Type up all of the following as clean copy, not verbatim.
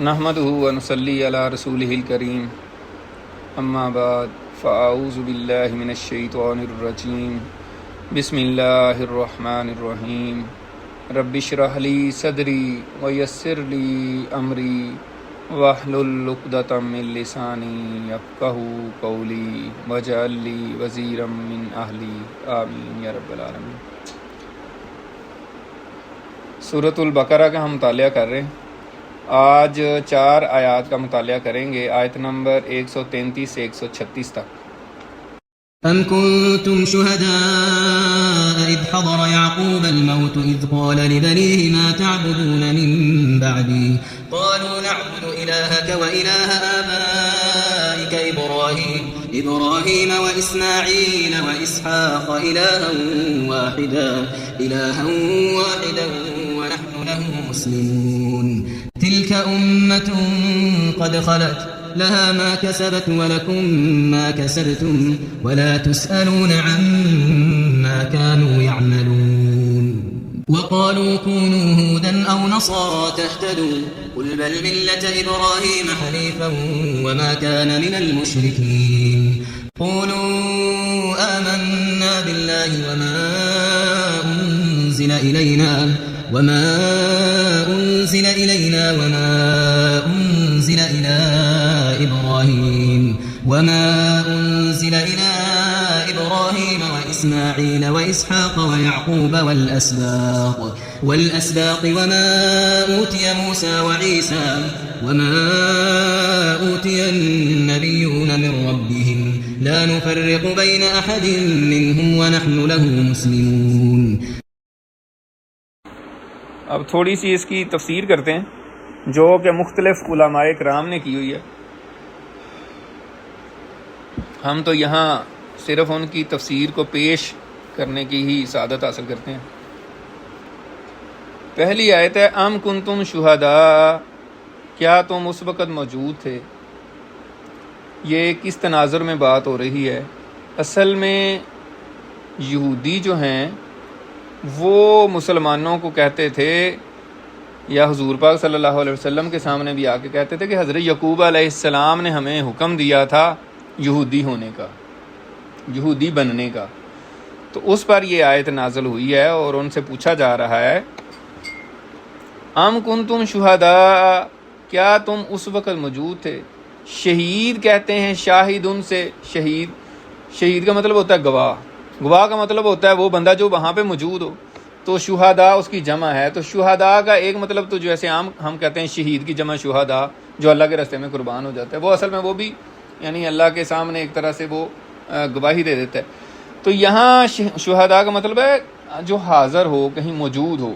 نحمدہ ونصلی علی رسولہ الکریم اما بعد فاعوذ باللہ من الشیطان الرجیم بسم اللہ الرحمن الرحیم رب اشرح لی صدری ویسر لی امری واحلل عقدۃ من لسانی یفقہوا قولی واجعل لی وزیرا من اہلی آمین یا رب العالمین۔ سورۃ البقرہ کا ہم مطالعہ کر رہے ہیں۔ آج 4 آیات کا مطالعہ کریں گے، آیت نمبر 133 سے 136 تک۔ أَمْ كُنْتُمْ شُهَدَاءَ إِذْ حَضَرَ يَعْقُوبَ الْمَوْتُ إِذْ قَالَ لِبَنِيهِ مَا تَعْبُدُونَ مِن بَعْدِي قَالُوا نَعْبُدُ إِلَٰهَكَ وَإِلَٰهَ آبَائِكَ إِبْرَاهِيمَ وَإِسْمَاعِيلَ وَإِسْحَاقَ إِلَٰهًا وَاحِدًا وَنَحْنُ لَهُ مُسْلِمُونَ تِلْكَ أُمَّةٌ قَدْ خَلَتْ لها ما كسبت ولكم ما كسبتم ولا تسألون عما كانوا يعملون وقالوا كونوا هودا أو نصارى تهتدوا قل بل ملة إبراهيم حنيفا وما كان من المشركين قولوا آمنا بالله وما أنزل إلينا وما أنزل إلى إبراهيم وإسماعيل وإسحاق ويعقوب والأسباط وما أوتي موسى وعيسى وما أوتي النبيون من ربهم لا نفرق بين أحد منهم ونحن له مسلمون۔ اب تھوڑی سی اس کی تفسیر کرتے ہیں جو کہ مختلف علماء کرام نے کی ہوئی ہے۔ ہم تو یہاں صرف ان کی تفسیر کو پیش کرنے کی ہی سعادت حاصل کرتے ہیں۔ پہلی آیت ہے ام کنتم شہداء، کیا تم اس وقت موجود تھے۔ یہ کس تناظر میں بات ہو رہی ہے؟ اصل میں یہودی جو ہیں وہ مسلمانوں کو کہتے تھے، یا حضور پاک صلی اللہ علیہ وسلم کے سامنے بھی آ کے کہتے تھے کہ حضرت یعقوب علیہ السلام نے ہمیں حکم دیا تھا یہودی ہونے کا، یہودی بننے کا۔ تو اس پر یہ آیت نازل ہوئی ہے اور ان سے پوچھا جا رہا ہے ام کنتم شہداء، کیا تم اس وقت موجود تھے۔ شہید کہتے ہیں شاہد ان سے، شہید کا مطلب ہوتا ہے گواہ، گواہ کا مطلب ہوتا ہے وہ بندہ جو وہاں پہ موجود ہو۔ تو شہداء اس کی جمع ہے، تو شہداء کا ایک مطلب تو جیسے عام ہم کہتے ہیں شہید کی جمع شہداء، جو اللہ کے راستے میں قربان ہو جاتا ہے، وہ اصل میں وہ بھی یعنی اللہ کے سامنے ایک طرح سے وہ گواہی دے دیتا ہے۔ تو یہاں شہداء کا مطلب ہے جو حاضر ہو، کہیں موجود ہو۔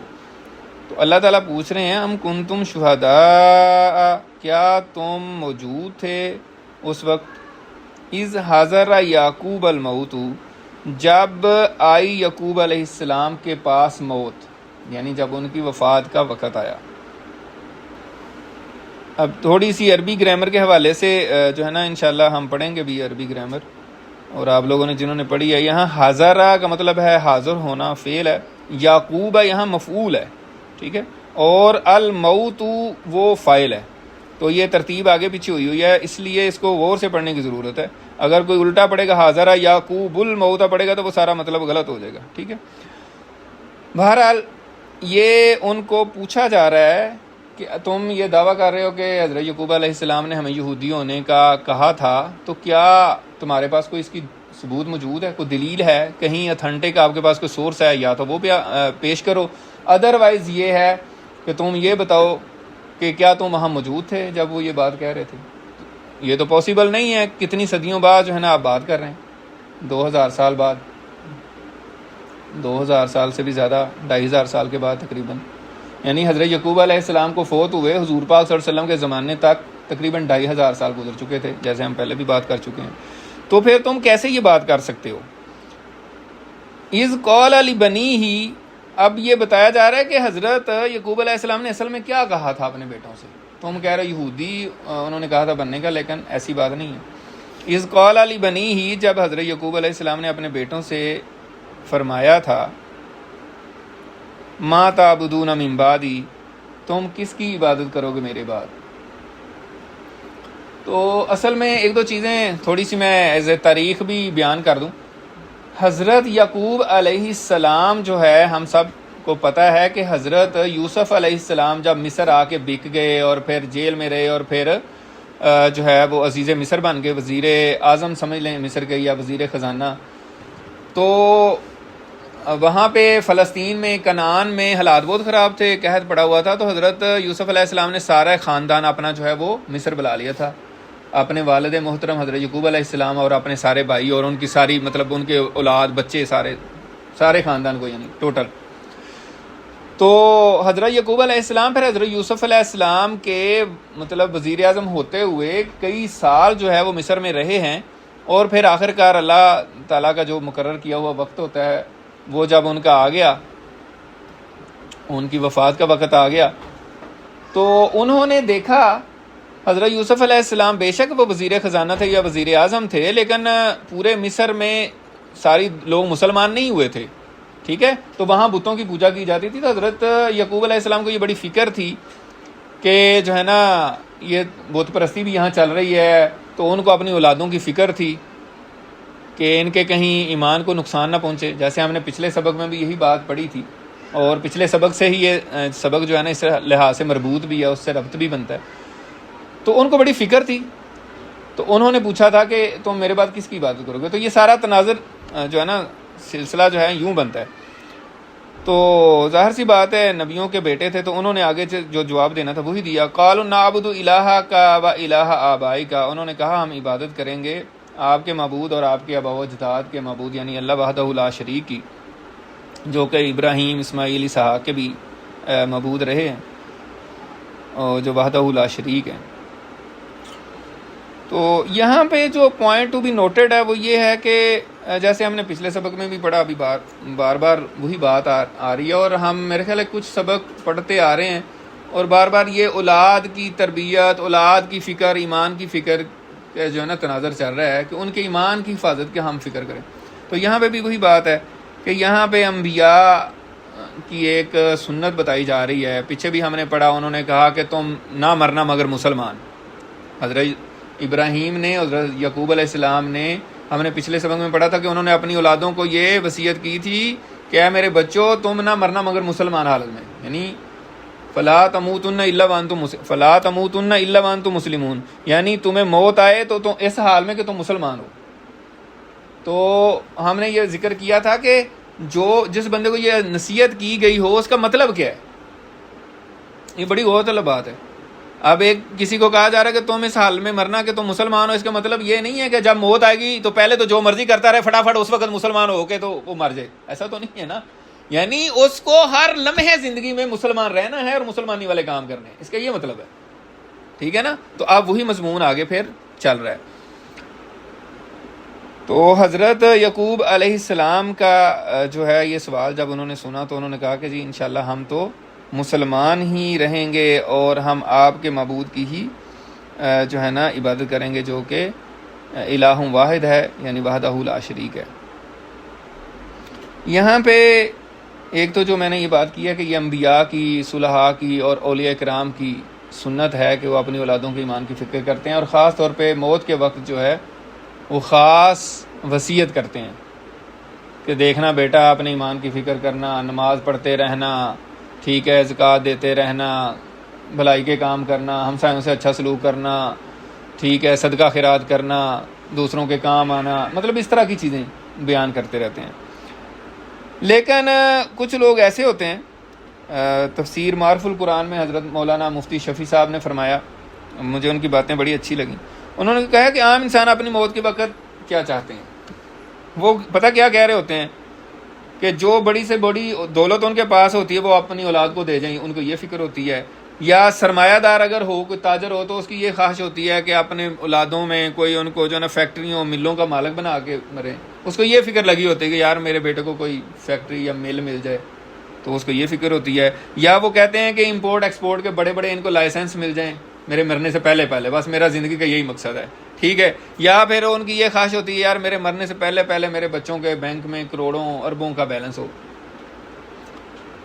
تو اللہ تعالیٰ پوچھ رہے ہیں ام کنتم شہداء، کیا تم موجود تھے اس وقت اذ حضر یعقوب الموت، جب آئی یعقوب علیہ السلام کے پاس موت، یعنی جب ان کی وفات کا وقت آیا۔ اب تھوڑی سی عربی گرامر کے حوالے سے جو ہے نا انشاءاللہ ہم پڑھیں گے بھی عربی گرامر، اور آپ لوگوں نے جنہوں نے پڑھی ہے، یہاں حاضرہ کا مطلب ہے حاضر ہونا، فعل ہے، یعقوب یہاں مفعول ہے، ٹھیک ہے، اور الموت وہ فاعل ہے۔ تو یہ ترتیب آگے پیچھے ہوئی ہے، اس لیے اس کو غور سے پڑھنے کی ضرورت ہے۔ اگر کوئی الٹا پڑھے گا حاضرہ یعقوب الموت پڑھے گا تو وہ سارا مطلب غلط ہو جائے گا، ٹھیک ہے۔ بہرحال یہ ان کو پوچھا جا رہا ہے کہ تم یہ دعویٰ کر رہے ہو کہ حضرت یعقوب علیہ السلام نے ہمیں یہودی ہونے کا کہا تھا، تو کیا تمہارے پاس کوئی اس کی ثبوت موجود ہے، کوئی دلیل ہے، کہیں اتھینٹک آپ کے پاس کوئی سورس ہے، یا تو وہ پیش کرو۔ ادروائز یہ ہے کہ تم یہ بتاؤ کہ کیا تم وہاں موجود تھے جب وہ یہ بات کہہ رہے تھے۔ یہ تو پاسبل نہیں ہے، کتنی صدیوں بعد جو ہے نا آپ بات کر رہے ہیں، 2000 سال بعد، 2000 سال سے بھی زیادہ، 2500 سال کے بعد تقریباً، یعنی حضرت یعقوب علیہ السلام کو فوت ہوئے حضور پاک صلی اللہ علیہ وسلم کے زمانے تک تقریباً 2500 سال گزر چکے تھے، جیسے ہم پہلے بھی بات کر چکے ہیں۔ تو پھر تم کیسے یہ بات کر سکتے ہو؟ اذ قال لبنیہ، اب یہ بتایا جا رہا ہے کہ حضرت یعقوب علیہ السلام نے اصل میں کیا کہا تھا اپنے بیٹوں سے۔ تم کہہ رہے یہودی انہوں نے کہا تھا بننے کا، لیکن ایسی بات نہیں ہے۔ اذ قال لبنیہ، جب حضرت یعقوب علیہ السلام نے اپنے بیٹوں سے فرمایا تھا ما تعبدون من بعدی، تم کس کی عبادت کرو گے میرے بعد۔ تو اصل میں ایک دو چیزیں تھوڑی سی میں ایز اے تاریخ بھی بیان کر دوں. حضرت یعقوب علیہ السلام جو ہے، ہم سب کو پتہ ہے کہ حضرت یوسف علیہ السلام جب مصر آ کے بک گئے اور پھر جیل میں رہے اور پھر جو ہے وہ عزیز مصر بن گئے، وزیر اعظم سمجھ لیں مصر کے یا وزیر خزانہ. تو وہاں پہ فلسطین میں کنعان میں حالات بہت خراب تھے، قحط پڑا ہوا تھا. تو حضرت یوسف علیہ السلام نے سارا خاندان اپنا جو ہے وہ مصر بلا لیا تھا، اپنے والد محترم حضرت یعقوب علیہ السلام اور اپنے سارے بھائی اور ان کی ساری مطلب ان کے اولاد بچے سارے خاندان کو یعنی ٹوٹل. تو حضرت یعقوب علیہ السلام پھر حضرت یوسف علیہ السلام کے مطلب وزیر اعظم ہوتے ہوئے کئی سال جو ہے وہ مصر میں رہے ہیں. اور پھر آخرکار اللہ تعالیٰ کا جو مقرر کیا ہوا وقت ہوتا ہے وہ جب ان کا آ گیا، ان کی وفات کا وقت آ گیا، تو انہوں نے دیکھا حضرت یوسف علیہ السلام بے شک وہ وزیر خزانہ تھے یا وزیر اعظم تھے، لیکن پورے مصر میں ساری لوگ مسلمان نہیں ہوئے تھے. ٹھیک ہے، تو وہاں بتوں کی پوجا کی جاتی تھی. تو حضرت یعقوب علیہ السلام کو یہ بڑی فکر تھی کہ جو ہے نا یہ بت پرستی بھی یہاں چل رہی ہے. تو ان کو اپنی اولادوں کی فکر تھی کہ ان کے کہیں ایمان کو نقصان نہ پہنچے. جیسے ہم نے پچھلے سبق میں بھی یہی بات پڑھی تھی، اور پچھلے سبق سے ہی یہ سبق جو ہے نا اس لحاظ سے مربوط بھی ہے، اس سے ربط بھی بنتا ہے. تو ان کو بڑی فکر تھی. تو انہوں نے پوچھا تھا کہ تم میرے بعد کس کی عبادت کرو گے. تو یہ سارا تناظر جو ہے نا سلسلہ جو ہے یوں بنتا ہے. تو ظاہر سی بات ہے نبیوں کے بیٹے تھے تو انہوں نے آگے جو جواب دینا تھا وہی دیا. قالوا نعبد الہک و الہ آبائک، انہوں نے کہا ہم عبادت کریں گے آپ کے معبود اور آپ کے آباء و اجداد کے معبود یعنی اللہ وحدہ لا شریک کی، جو کہ ابراہیم اسماعیل اسحاق کے بھی معبود رہے ہیں اور جو وحدہ لا شریک ہیں. تو یہاں پہ جو پوائنٹ ٹو بی نوٹڈ ہے وہ یہ ہے کہ جیسے ہم نے پچھلے سبق میں بھی پڑھا، ابھی بار بار وہی بات آ رہی ہے، اور ہم میرے خیال ہے کچھ سبق پڑھتے آ رہے ہیں اور بار بار یہ اولاد کی تربیت، اولاد کی فکر، ایمان کی فکر جو ہے نا تناظر چل رہا ہے کہ ان کے ایمان کی حفاظت کی ہم فکر کریں. تو یہاں پہ بھی وہی بات ہے کہ یہاں پہ انبیاء کی ایک سنت بتائی جا رہی ہے. پیچھے بھی ہم نے پڑھا، انہوں نے کہا کہ تم نہ مرنا مگر مسلمان. حضرت ابراہیم نے، حضرت یعقوب علیہ السلام نے، ہم نے پچھلے سبق میں پڑھا تھا کہ انہوں نے اپنی اولادوں کو یہ وصیت کی تھی کہ اے میرے بچوں تم نہ مرنا مگر مسلمان حالت میں، یعنی فلا تموتن الا وانتم مسلمون، یعنی تمہیں موت آئے تو تم اس حال میں کہ تم مسلمان ہو. تو ہم نے یہ ذکر کیا تھا کہ جس بندے کو یہ نصیحت کی گئی ہو اس کا مطلب کیا ہے. یہ بڑی غور طلب بات ہے. اب ایک کسی کو کہا جا رہا ہے کہ تم اس حال میں مرنا کہ تم مسلمان ہو، اس کا مطلب یہ نہیں ہے کہ جب موت آئے گی تو پہلے تو جو مرضی کرتا رہے فٹافٹ اس وقت مسلمان ہو کے تو وہ مر جائے. ایسا تو نہیں ہے نا، یعنی اس کو ہر لمحے زندگی میں مسلمان رہنا ہے اور مسلمانی والے کام کرنے ہیں، اس کا یہ مطلب ہے. ٹھیک ہے نا. تو اب وہی مضمون آگے پھر چل رہا ہے. تو حضرت یعقوب علیہ السلام کا جو ہے یہ سوال جب انہوں نے سنا تو انہوں نے کہا کہ جی انشاءاللہ ہم تو مسلمان ہی رہیں گے اور ہم آپ کے معبود کی ہی جو ہے نا عبادت کریں گے، جو کہ الہ واحد ہے یعنی وحدہ لا شریک ہے. یہاں پہ ایک تو جو میں نے یہ بات کی ہے کہ یہ انبیاء کی، صلحاء کی اور اولیاء کرام کی سنت ہے کہ وہ اپنی اولادوں کے ایمان کی فکر کرتے ہیں، اور خاص طور پہ موت کے وقت جو ہے وہ خاص وصیت کرتے ہیں کہ دیکھنا بیٹا اپنے ایمان کی فکر کرنا، نماز پڑھتے رہنا، ٹھیک ہے، زکوٰۃ دیتے رہنا، بھلائی کے کام کرنا، ہمسایوں سے اچھا سلوک کرنا، ٹھیک ہے، صدقہ خیرات کرنا، دوسروں کے کام آنا، مطلب اس طرح کی چیزیں بیان کرتے رہتے ہیں. لیکن کچھ لوگ ایسے ہوتے ہیں، تفسیر معارف القرآن میں حضرت مولانا مفتی شفیع صاحب نے فرمایا، مجھے ان کی باتیں بڑی اچھی لگیں. انہوں نے کہا کہ عام انسان اپنی موت کے وقت کیا چاہتے ہیں. وہ پتہ کیا کہہ رہے ہوتے ہیں کہ جو بڑی سے بڑی دولت ان کے پاس ہوتی ہے وہ اپنی اولاد کو دے جائیں، ان کو یہ فکر ہوتی ہے. یا سرمایہ دار اگر ہو، کوئی تاجر ہو، تو اس کی یہ خواہش ہوتی ہے کہ اپنے اولادوں میں کوئی ان کو جو ہے نا فیکٹریوں ملوں کا مالک بنا کے مرے. اس کو یہ فکر لگی ہوتی ہے کہ یار میرے بیٹے کو کوئی فیکٹری یا مل مل جائے، تو اس کو یہ فکر ہوتی ہے. یا وہ کہتے ہیں کہ امپورٹ ایکسپورٹ کے بڑے بڑے ان کو لائسنس مل جائیں میرے مرنے سے پہلے بس میرا زندگی کا یہی مقصد ہے. ٹھیک ہے. یا پھر ان کی یہ خواہش ہوتی ہے یار میرے مرنے سے پہلے میرے بچوں کے بینک میں کروڑوں اربوں کا بیلنس ہو.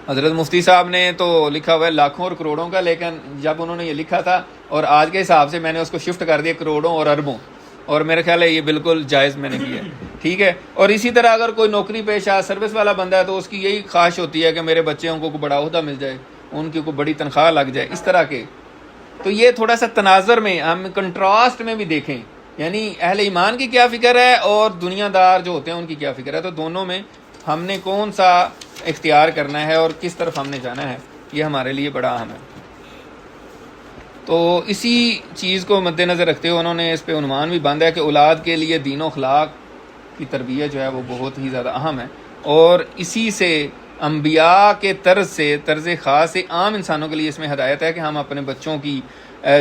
حضرت مفتی صاحب نے تو لکھا ہوا ہے لاکھوں اور کروڑوں کا، لیکن جب انہوں نے یہ لکھا تھا اور آج کے حساب سے میں نے اس کو شفٹ کر دیا کروڑوں اور اربوں، اور میرا خیال ہے یہ بالکل جائز میں نے کیا ہے، ٹھیک ہے۔ اور اسی طرح اگر کوئی نوکری پیشہ سروس والا بندہ ہے تو اس کی یہی خواہش ہوتی ہے کہ میرے بچوں کو کوئی بڑا عہدہ مل جائے، ان کی کوئی بڑی تنخواہ لگ جائے، اس طرح کے۔ تو یہ تھوڑا سا تناظر میں ہم کنٹراسٹ میں بھی دیکھیں، یعنی اہل ایمان کی کیا فکر ہے اور دنیا دار جو ہوتے ہیں ان کی کیا فکر ہے، تو دونوں میں ہم نے کون سا اختیار کرنا ہے اور کس طرف ہم نے جانا ہے، یہ ہمارے لیے بڑا اہم ہے۔ تو اسی چیز کو مد نظر رکھتے ہوئے انہوں نے اس پہ عنوان بھی باندھا ہے کہ اولاد کے لیے دین و اخلاق کی تربیت جو ہے وہ بہت ہی زیادہ اہم ہے، اور اسی سے انبیاء کے طرز خاص سے عام انسانوں کے لیے اس میں ہدایت ہے کہ ہم اپنے بچوں کی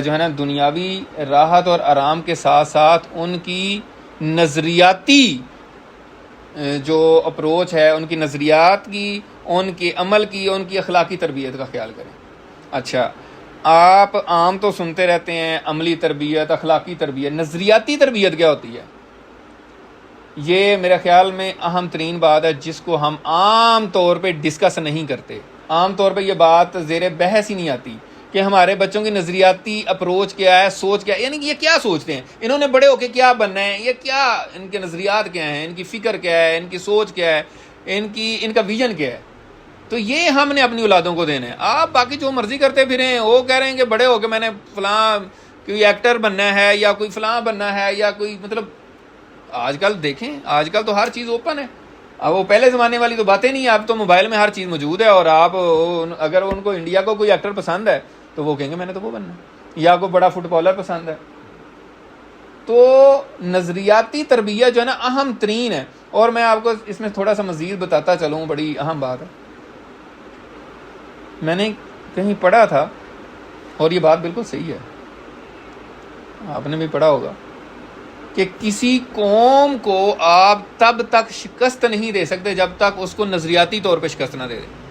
جو ہے نا دنیاوی راحت اور آرام کے ساتھ ساتھ ان کی نظریاتی جو اپروچ ہے، ان کی نظریات کی، ان کے عمل کی، ان کی اخلاقی تربیت کا خیال کریں۔ اچھا، آپ عام تو سنتے رہتے ہیں عملی تربیت، اخلاقی تربیت، نظریاتی تربیت کیا ہوتی ہے؟ یہ میرے خیال میں اہم ترین بات ہے جس کو ہم عام طور پہ ڈسکس نہیں کرتے، عام طور پہ یہ بات زیر بحث ہی نہیں آتی کہ ہمارے بچوں کی نظریاتی اپروچ کیا ہے، سوچ کیا ہے، یعنی یہ کیا سوچتے ہیں، انہوں نے بڑے ہو کے کیا بننا ہے، یہ کیا ان کے نظریات کیا ہیں، ان کی فکر کیا ہے، ان کی سوچ کیا ہے، ان کا ویژن کیا ہے۔ تو یہ ہم نے اپنی اولادوں کو دینا ہے۔ آپ باقی جو مرضی کرتے پھریں، وہ کہہ رہے ہیں کہ بڑے ہو کے میں نے فلاں کوئی ایکٹر بننا ہے یا کوئی فلاں بننا ہے یا کوئی، مطلب آج کل دیکھیں، آج کل تو ہر چیز اوپن ہے۔ اب وہ پہلے زمانے والی تو باتیں نہیں ہیں، اب تو موبائل میں ہر چیز موجود ہے، اور آپ اگر ان کو انڈیا کو کوئی ایکٹر پسند ہے تو وہ کہیں گے میں نے تو وہ بننا ہے، یا کوئی بڑا فٹ بالر پسند ہے۔ تو نظریاتی تربیت جو ہے نا اہم ترین ہے۔ اور میں آپ کو اس میں تھوڑا سا مزید بتاتا چلوں، بڑی اہم بات ہے، میں نے کہیں پڑھا تھا اور یہ بات بالکل صحیح ہے، آپ نے بھی پڑھا ہوگا کہ کسی قوم کو آپ تب تک شکست نہیں دے سکتے جب تک اس کو نظریاتی طور پہ شکست نہ دے دیں۔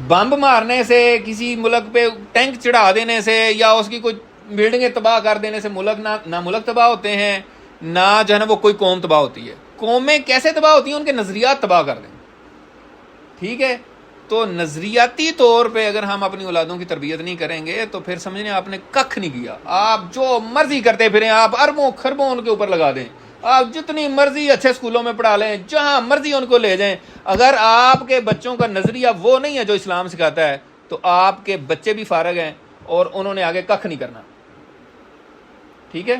بمب مارنے سے، کسی ملک پہ ٹینک چڑھا دینے سے، یا اس کی کوئی بلڈنگیں تباہ کر دینے سے ملک نہ ملک تباہ ہوتے ہیں، نہ جو ہے نا وہ کوئی قوم تباہ ہوتی ہے۔ قومیں کیسے تباہ ہوتی ہیں؟ ان کے نظریات تباہ کر دیں، ٹھیک ہے؟ تو نظریاتی طور پہ اگر ہم اپنی اولادوں کی تربیت نہیں کریں گے تو پھر سمجھیں آپ نے ککھ نہیں کیا۔ آپ جو مرضی کرتے پھریں، آپ اربوں خربوں ان کے اوپر لگا دیں، آپ جتنی مرضی اچھے اسکولوں میں پڑھا لیں، جہاں مرضی ان کو لے جائیں، اگر آپ کے بچوں کا نظریہ وہ نہیں ہے جو اسلام سکھاتا ہے تو آپ کے بچے بھی فارغ ہیں اور انہوں نے آگے ککھ نہیں کرنا، ٹھیک ہے؟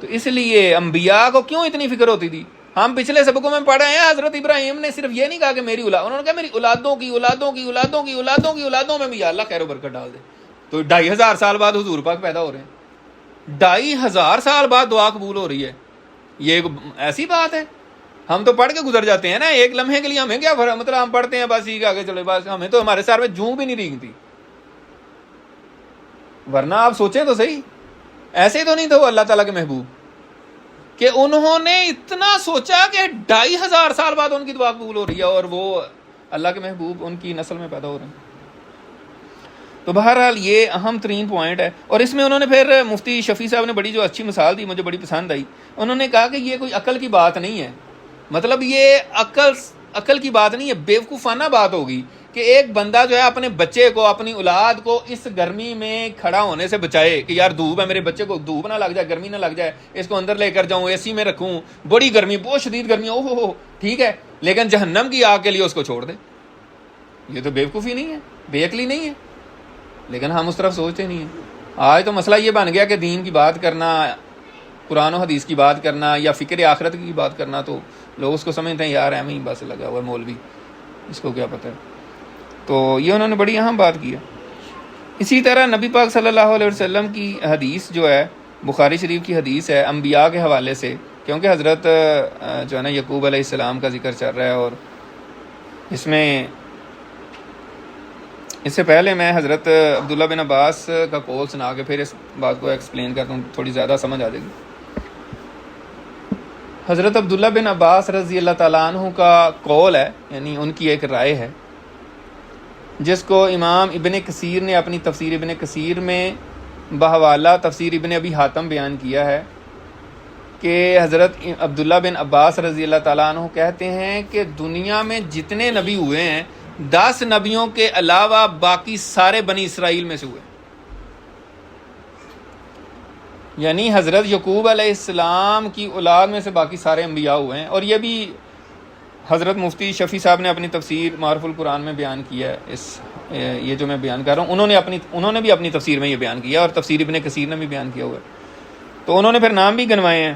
تو اس لیے انبیاء کو کیوں اتنی فکر ہوتی تھی؟ ہم پچھلے سبقوں میں پڑھ رہے ہیں حضرت ابراہیم نے صرف یہ نہیں کہا کہ میری اولاد، انہوں نے کہا میری اولادوں کی اولادوں کی اولادوں کی اولادوں کی اولادوں میں بھی یا اللہ خیر و برکت ڈال دے۔ تو 2500 سال بعد حضور پاک پیدا ہو رہے ہیں، 2500 سال بعد دعا قبول ہو رہی ہے، یہ ایک ایسی بات ہے؟ ہم تو پڑھ کے گزر جاتے ہیں نا ایک لمحے کے لیے، ہمیں کیا مطلب، ہم پڑھتے ہیں بس یہ آگے چلے، بس ہمیں تو ہمارے سر میں جوں بھی نہیں رینگتی۔ ورنہ آپ سوچیں تو صحیح، ایسے تو نہیں تھے وہ اللہ تعالیٰ کے محبوب کہ انہوں نے اتنا سوچا کہ 2500 سال بعد ان کی دعا قبول ہو رہی ہے اور وہ اللہ کے محبوب ان کی نسل میں پیدا ہو رہے ہیں۔ تو بہرحال یہ اہم ترین پوائنٹ ہے۔ اور اس میں انہوں نے پھر مفتی شفیع صاحب نے بڑی جو اچھی مثال دی، مجھے بڑی پسند آئی۔ انہوں نے کہا کہ یہ کوئی عقل کی بات نہیں ہے، مطلب یہ عقل کی بات نہیں ہے، بیوقوفانہ بات ہوگی کہ ایک بندہ جو ہے اپنے بچے کو، اپنی اولاد کو اس گرمی میں کھڑا ہونے سے بچائے کہ یار دھوپ ہے، میرے بچے کو دھوپ نہ لگ جائے، گرمی نہ لگ جائے، اس کو اندر لے کر جاؤں، اے سی میں رکھوں، بڑی گرمی، بہت شدید گرمی، اوہ ہو، ٹھیک ہے، لیکن جہنم کی آگ کے لیے اس کو چھوڑ دے۔ یہ تو بیوقوفی نہیں ہے، بے عقلی نہیں ہے، لیکن ہم اس طرف سوچتے نہیں ہیں۔ آج تو مسئلہ یہ بن گیا کہ دین کی بات کرنا، قرآن و حدیث کی بات کرنا یا فکر آخرت کی بات کرنا، تو لوگ اس کو سمجھتے ہیں یار ایویں ہی بس لگا ہوا ہے مولوی، اس کو کیا پتہ ہے۔ تو یہ انہوں نے بڑی اہم بات کی ہے۔ اسی طرح نبی پاک صلی اللہ علیہ وسلم کی حدیث جو ہے، بخاری شریف کی حدیث ہے انبیاء کے حوالے سے، کیونکہ حضرت جو ہے نا یعقوب علیہ السلام کا ذکر چل رہا ہے، اور اس میں اس سے پہلے میں حضرت عبداللہ بن عباس کا قول سنا کے پھر اس بات کو ایکسپلین کرتا ہوں، تھوڑی زیادہ سمجھ آ جائے گی۔ حضرت عبداللہ بن عباس رضی اللہ تعالیٰ عنہ کا قول ہے، یعنی ان کی ایک رائے ہے، جس کو امام ابن کثیر نے اپنی تفسیر ابن کثیر میں بحوالہ تفسیر ابن ابی حاتم بیان کیا ہے کہ حضرت عبداللہ بن عباس رضی اللہ تعالیٰ عنہ کہتے ہیں کہ دنیا میں جتنے نبی ہوئے ہیں 10 نبیوں کے علاوہ باقی سارے بنی اسرائیل میں سے ہوئے، یعنی حضرت یعقوب علیہ السلام کی اولاد میں سے باقی سارے انبیاء ہوئے ہیں. اور یہ بھی حضرت مفتی شفیع صاحب نے اپنی تفسیر معارف القرآن میں بیان کیا ہے. یہ جو میں بیان کر رہا ہوں انہوں نے بھی اپنی تفسیر میں یہ بیان کیا، اور تفسیر ابن کثیر نے بھی بیان کیا ہوا ہے. تو انہوں نے پھر نام بھی گنوائے ہیں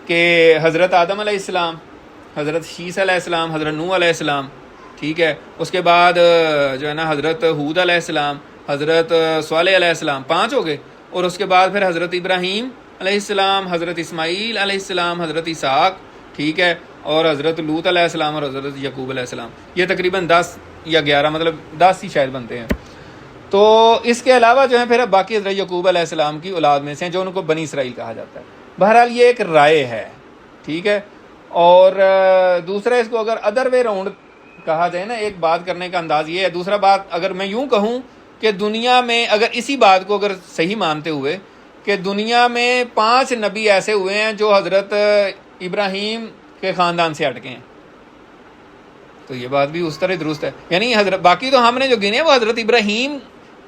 کہ حضرت آدم علیہ السلام، حضرت شیس علیہ السلام، حضرت نوح علیہ السلام، ٹھیک ہے. اس کے بعد جو ہے نا حضرت ہود علیہ السلام، حضرت صالح علیہ السلام، 5 ہو گئے. اور اس کے بعد پھر حضرت ابراہیم علیہ السلام، حضرت اسماعیل علیہ السلام، حضرت اسحاق، ٹھیک ہے، اور حضرت لوط علیہ السلام اور حضرت یعقوب علیہ السلام. یہ تقریباً 10 یا 11 مطلب 10 ہی شاید بنتے ہیں. تو اس کے علاوہ جو ہے پھر باقی حضرت یعقوب علیہ السلام کی اولاد میں سے ہیں جو ان کو بنی اسرائیل کہا جاتا ہے. بہرحال یہ ایک رائے ہے، ٹھیک ہے. اور دوسرا اس کو اگر ادر وے راؤنڈ کہا جائے نا، ایک بات کرنے کا انداز یہ ہے. دوسرا بات اگر میں یوں کہوں کہ دنیا میں اگر اسی بات کو اگر صحیح مانتے ہوئے کہ دنیا میں 5 نبی ایسے ہوئے ہیں جو حضرت ابراہیم کے خاندان سے ہٹ کے ہیں، تو یہ بات بھی اس طرح درست ہے. یعنی حضرت باقی تو ہم نے جو گنے وہ حضرت ابراہیم،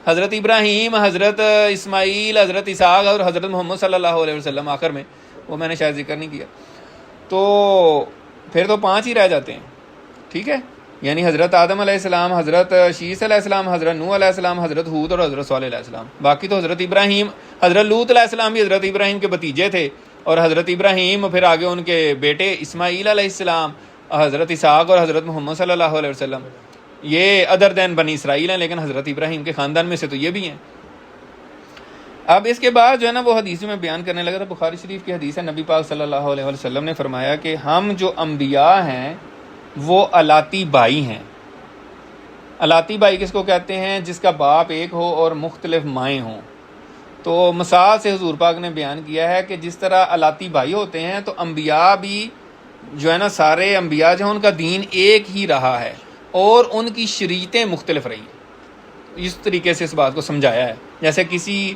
حضرت اسماعیل، حضرت اسحاق اور حضرت محمد صلی اللہ علیہ وسلم آخر میں، وہ میں نے شاید ذکر نہیں کیا. تو پھر تو 5 ہی رہ جاتے ہیں، ٹھیک ہے. یعنی حضرت آدم علیہ السلام، حضرت شیس علیہ السلام، حضرت نوح علیہ السلام، حضرت ہود اور حضرت صالح علیہ السلام. باقی تو حضرت ابراہیم، حضرت لوط علیہ السلام بھی حضرت ابراہیم کے بھتیجے تھے، اور حضرت ابراہیم پھر آگے ان کے بیٹے اسماعیل علیہ السلام، حضرت اسحاق اور حضرت محمد صلی اللہ علیہ وسلم. یہ ادر دین بنی اسرائیل ہیں، لیکن حضرت ابراہیم کے خاندان میں سے تو یہ بھی ہیں. اب اس کے بعد جو ہے نا وہ حدیث میں بیان کرنے لگا تھا. بخاری شریف کی حدیث ہے، نبی پاک صلی اللہ علیہ وسلم نے فرمایا کہ ہم جو انبیاء ہیں وہ الاتی بائی ہیں. الاتی بائی کس کو کہتے ہیں؟ جس کا باپ ایک ہو اور مختلف مائیں ہوں. تو مثال سے حضور پاک نے بیان کیا ہے کہ جس طرح الاتی بھائی ہوتے ہیں تو انبیاء بھی جو ہے نا سارے انبیاء جو ہیں ان کا دین ایک ہی رہا ہے اور ان کی شریعتیں مختلف رہی ہیں. اس طریقے سے اس بات کو سمجھایا ہے جیسے کسی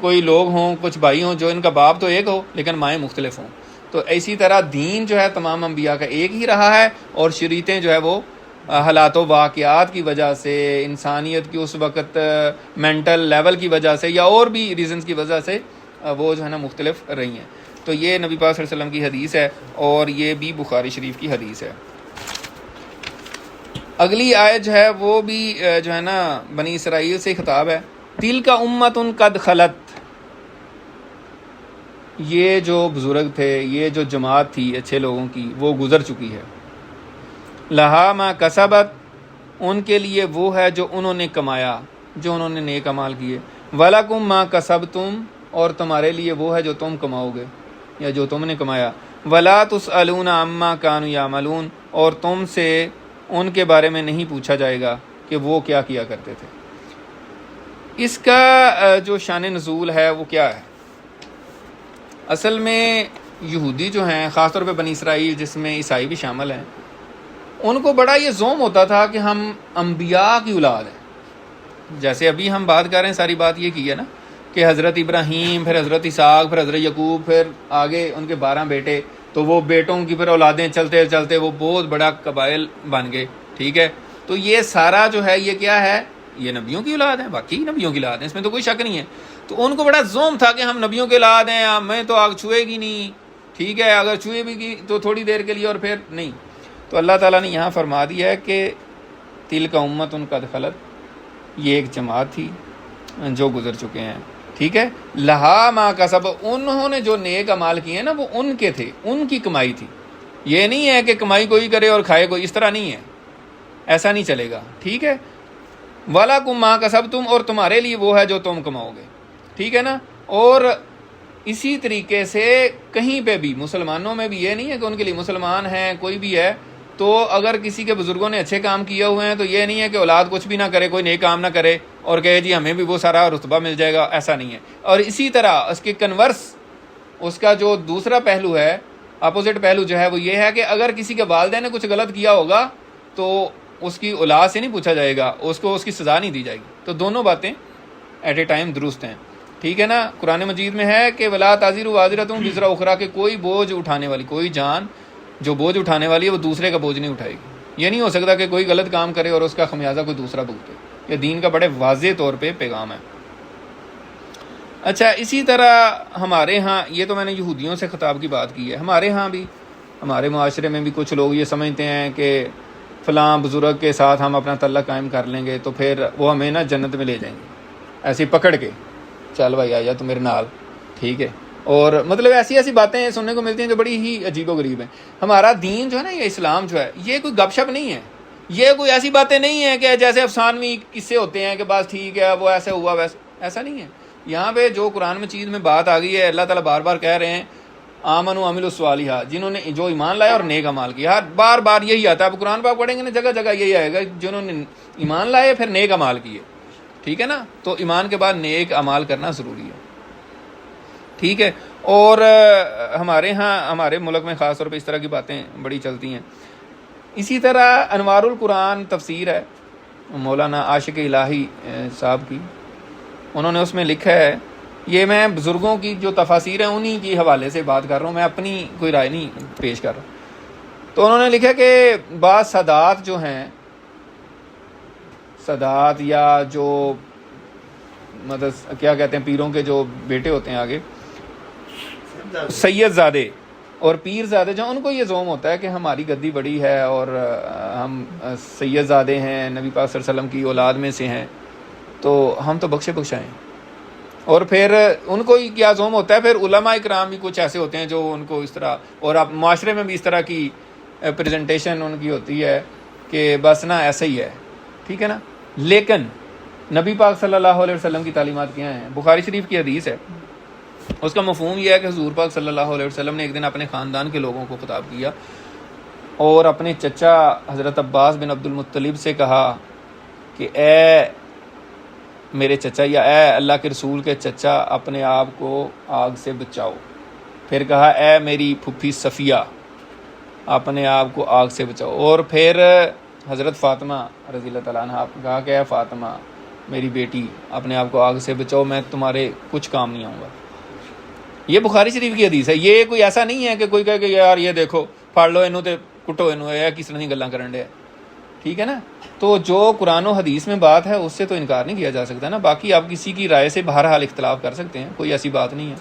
کوئی لوگ ہوں، کچھ بھائی ہوں جو ان کا باپ تو ایک ہو لیکن مائیں مختلف ہوں. تو اسی طرح دین جو ہے تمام انبیاء کا ایک ہی رہا ہے، اور شریعتیں جو ہے وہ حالات و واقعات کی وجہ سے، انسانیت کی اس وقت مینٹل لیول کی وجہ سے یا اور بھی ریزنز کی وجہ سے وہ جو ہے نا مختلف رہی ہیں. تو یہ نبی پاک صلی اللہ علیہ وسلم کی حدیث ہے، اور یہ بھی بخاری شریف کی حدیث ہے. اگلی آیت جو ہے وہ بھی جو ہے نا بنی اسرائیل سے خطاب ہے. تِلْکَ أُمَّةٌ قَدْ خَلَتْ، یہ جو بزرگ تھے، یہ جو جماعت تھی اچھے لوگوں کی، وہ گزر چکی ہے. لہا ما کسبت، ان کے لیے وہ ہے جو انہوں نے کمایا، جو انہوں نے نیک اعمال کیے. وَلَكُمْ مَا كَسَبْتُمْ، اور تمہارے لیے وہ ہے جو تم کماؤ گے یا جو تم نے کمایا. وَلَا تُسْأَلُونَ عَمَّا كَانُوا يَعْمَلُونَ، اور تم سے ان کے بارے میں نہیں پوچھا جائے گا کہ وہ کیا کیا کرتے تھے. اس کا جو شان نزول ہے وہ کیا ہے؟ اصل میں یہودی جو ہیں، خاص طور پہ بنی اسرائیل جس میں عیسائی بھی شامل ہیں، ان کو بڑا یہ زوم ہوتا تھا کہ ہم انبیاء کی اولاد ہیں. جیسے ابھی ہم بات کر رہے ہیں، ساری بات یہ کی ہے نا کہ حضرت ابراہیم، پھر حضرت اسحاق، پھر حضرت یعقوب، پھر آگے ان کے 12 بیٹے، تو وہ بیٹوں کی پھر اولادیں چلتے چلتے وہ بہت بڑا قبائل بن گئے. ٹھیک ہے، تو یہ سارا جو ہے یہ کیا ہے؟ یہ نبیوں کی اولاد ہے، باقی نبیوں کی اولاد ہیں، اس میں تو کوئی شک نہیں ہے. تو ان کو بڑا زوم تھا کہ ہم نبیوں کے اولاد ہیں، ہمیں تو آگ چھوئے گی نہیں. ٹھیک ہے، اگر چھوئے بھی کی تو تھوڑی دیر کے لیے اور پھر نہیں. تو اللہ تعالیٰ نے یہاں فرما دیا ہے کہ تِلْکَ أُمَّةٌ قَدْ خَلَتْ، یہ ایک جماعت تھی جو گزر چکے ہیں. ٹھیک ہے، لہا ما کسب، انہوں نے جو نیک اعمال کیے ہیں نا وہ ان کے تھے، ان کی کمائی تھی. یہ نہیں ہے کہ کمائی کوئی کرے اور کھائے کوئی، اس طرح نہیں ہے، ایسا نہیں چلے گا. ٹھیک ہے، وَلَكُمْ مَا كَسَبْتُمْ، اور تمہارے لیے وہ ہے جو تم کماؤ گے. ٹھیک ہے نا. اور اسی طریقے سے کہیں پہ بھی مسلمانوں میں بھی یہ نہیں ہے کہ ان کے لیے مسلمان ہیں کوئی بھی ہے تو اگر کسی کے بزرگوں نے اچھے کام کیے ہوئے ہیں تو یہ نہیں ہے کہ اولاد کچھ بھی نہ کرے، کوئی نیک کام نہ کرے اور کہے جی ہمیں بھی وہ سارا رتبہ مل جائے گا، ایسا نہیں ہے. اور اسی طرح اس کے کنورس، اس کا جو دوسرا پہلو ہے، اپوزٹ پہلو جو ہے وہ یہ ہے کہ اگر کسی کے والدین نے کچھ غلط کیا ہوگا تو اس کی اولاد سے نہیں پوچھا جائے گا، اس کو اس کی سزا نہیں دی جائے گی. تو دونوں باتیں ایٹ اے ٹائم درست ہیں. ٹھیک ہے نا. قرآن مجید میں ہے کہ ولا تازر وازرۃ وزر اخری، کہ کوئی بوجھ اٹھانے والی، کوئی جان جو بوجھ اٹھانے والی ہے وہ دوسرے کا بوجھ نہیں اٹھائے گی. یہ نہیں ہو سکتا کہ کوئی غلط کام کرے اور اس کا خمیازہ کوئی دوسرا بھگتے. یہ دین کا بڑے واضح طور پہ پیغام ہے. اچھا اسی طرح ہمارے ہاں، یہ تو میں نے یہودیوں سے خطاب کی بات کی ہے، ہمارے ہاں بھی، ہمارے معاشرے میں بھی کچھ لوگ یہ سمجھتے ہیں کہ فلاں بزرگ کے ساتھ ہم اپنا تعلق قائم کر لیں گے تو پھر وہ ہمیں نا جنت میں لے جائیں گے، ایسے پکڑ کے چل بھائی آ جا تو میرے نال، ٹھیک ہے. اور مطلب ایسی باتیں سننے کو ملتی ہیں جو بڑی ہی عجیب و غریب ہیں. ہمارا دین جو ہے نا، یہ اسلام جو ہے، یہ کوئی گپ شپ نہیں ہے، یہ کوئی ایسی باتیں نہیں ہیں کہ جیسے افسانوی قصے ہوتے ہیں کہ بس ٹھیک ہے وہ ایسے ہوا ویسے، ایسا نہیں ہے. یہاں پہ جو قرآن مجید میں بات آ گئی ہے، اللہ تعالیٰ بار بار کہہ رہے ہیں آمن و عامل الصالحات، جنہوں نے جو ایمان لایا اور نیک اعمال کیا. بار بار یہی آتا ہے. اب قرآن پاک پڑھیں گے نا، جگہ جگہ یہی آئے گا، جنہوں نے ایمان لائے پھر نیک اعمال کیے، ٹھیک ہے نا. تو ایمان کے بعد نیک اعمال کرنا ضروری ہے، ٹھیک ہے. اور ہمارے ہاں، ہمارے ملک میں خاص طور پہ اس طرح کی باتیں بڑی چلتی ہیں. اسی طرح انوار القرآن تفسیر ہے مولانا عاشق الہی صاحب کی، انہوں نے اس میں لکھا ہے، یہ میں بزرگوں کی جو تفاسیر ہیں انہی کی حوالے سے بات کر رہا ہوں، میں اپنی کوئی رائے نہیں پیش کر رہا ہوں. تو انہوں نے لکھا کہ بعض سادات جو ہیں، سادات یا جو مطلب کیا کہتے ہیں، پیروں کے جو بیٹے ہوتے ہیں آگے، سید زادے اور پیر زادے، جو ان کو یہ زوم ہوتا ہے کہ ہماری گدی بڑی ہے اور ہم سید زادے ہیں، نبی پاک صلی اللہ علیہ وسلم کی اولاد میں سے ہیں، تو ہم تو بخشے بخشائیں. اور پھر ان کو کیا زوم ہوتا ہے، پھر علماء اکرام بھی کچھ ایسے ہوتے ہیں جو ان کو اس طرح، اور اب معاشرے میں بھی اس طرح کی پریزنٹیشن ان کی ہوتی ہے کہ بس نا ایسا ہی ہے، ٹھیک ہے نا. لیکن نبی پاک صلی اللہ علیہ وسلم کی تعلیمات کیا ہیں؟ بخاری شریف کی حدیث ہے، اس کا مفہوم یہ ہے کہ حضور پاک صلی اللہ علیہ وسلم نے ایک دن اپنے خاندان کے لوگوں کو خطاب کیا اور اپنے چچا حضرت عباس بن عبد المطلب سے کہا کہ اے میرے چچا، یا اے اللہ کے رسول کے چچا، اپنے آپ کو آگ سے بچاؤ. پھر کہا اے میری پھپھی صفیہ، اپنے آپ کو آگ سے بچاؤ. اور پھر حضرت فاطمہ رضی اللہ تعالیٰ عنہ کہا کہ اے فاطمہ میری بیٹی، اپنے آپ کو آگ سے بچاؤ، میں تمہارے کچھ کام نہیں آؤں گا. یہ بخاری شریف کی حدیث ہے. یہ کوئی ایسا نہیں ہے کہ کوئی کہے کہ یار یہ دیکھو پھاڑ لو انہوں تے کٹو انہوں، یا کس طرح کی گلاں کرن ڈے، ٹھیک ہے نا. تو جو قرآن و حدیث میں بات ہے اس سے تو انکار نہیں کیا جا سکتا نا. باقی آپ کسی کی رائے سے بہرحال اختلاف کر سکتے ہیں، کوئی ایسی بات نہیں ہے،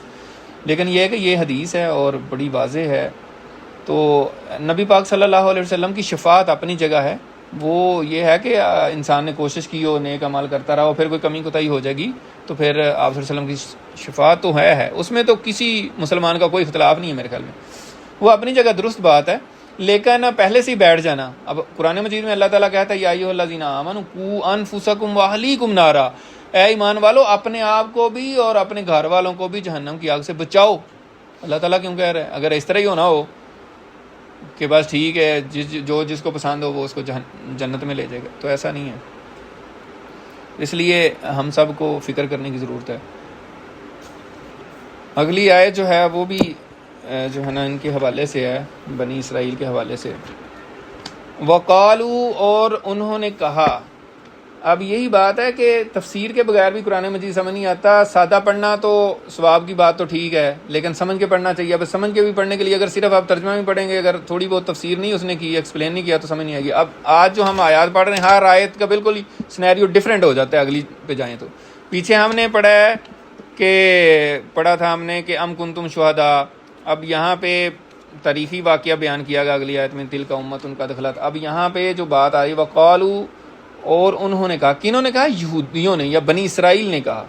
لیکن یہ ہے کہ یہ حدیث ہے اور بڑی واضح ہے. تو نبی پاک صلی اللہ علیہ وسلم کی شفاعت اپنی جگہ ہے. وہ یہ ہے کہ انسان نے کوشش کی ہو، نیک عمل کرتا رہا ہو، پھر کوئی کمی کوتاہی ہو جائے گی تو پھر آپ صلی اللہ علیہ وسلم کی شفاعت تو ہے، اس میں تو کسی مسلمان کا کوئی اختلاف نہیں ہے میرے خیال میں، وہ اپنی جگہ درست بات ہے. لیکن پہلے سے ہی بیٹھ جانا. اب قرآن مجید میں اللہ تعالیٰ کہتا ہے یا ایھا الذین آمنوا قوا انفسکم واہلیکم نارا، اے ایمان والو اپنے آپ کو بھی اور اپنے گھر والوں کو بھی جہنم کی آگ سے بچاؤ. اللہ تعالیٰ کیوں کہہ رہے ہیں؟ اگر اس طرح ہی ہونا ہو کہ بس ٹھیک ہے جس کو پسند ہو وہ اس کو جنت میں لے جائے گا، تو ایسا نہیں ہے. اس لیے ہم سب کو فکر کرنے کی ضرورت ہے. اگلی آیت جو ہے وہ بھی جو ہے نا ان کے حوالے سے ہے، بنی اسرائیل کے حوالے سے. وقالو، اور انہوں نے کہا. اب یہی بات ہے کہ تفسیر کے بغیر بھی قرآن مجید سمجھ نہیں آتا. سادہ پڑھنا تو ثواب کی بات تو ٹھیک ہے، لیکن سمجھ کے پڑھنا چاہیے. اب سمجھ کے بھی پڑھنے کے لیے اگر صرف آپ ترجمہ بھی پڑھیں گے، اگر تھوڑی بہت تفسیر نہیں اس نے کی، ایکسپلین نہیں کیا، تو سمجھ نہیں آئے گی. اب آج جو ہم آیات پڑھ رہے ہیں، ہر آیت کا بالکل ہی سینیریو ڈیفرنٹ ہو جاتا ہے اگلی پہ جائیں تو. پیچھے ہم نے پڑھا تھا ہم نے کہ ام کنتم شہداء. اب یہاں پہ تاریخی واقعہ بیان کیا گیا اگلی آیت میں، تلک امۃ قد خلت. اب یہاں پہ جو بات آئی وقالو، اور انہوں نے کہا. کنہوں نے کہا؟ یہودیوں نے یا بنی اسرائیل نے کہا.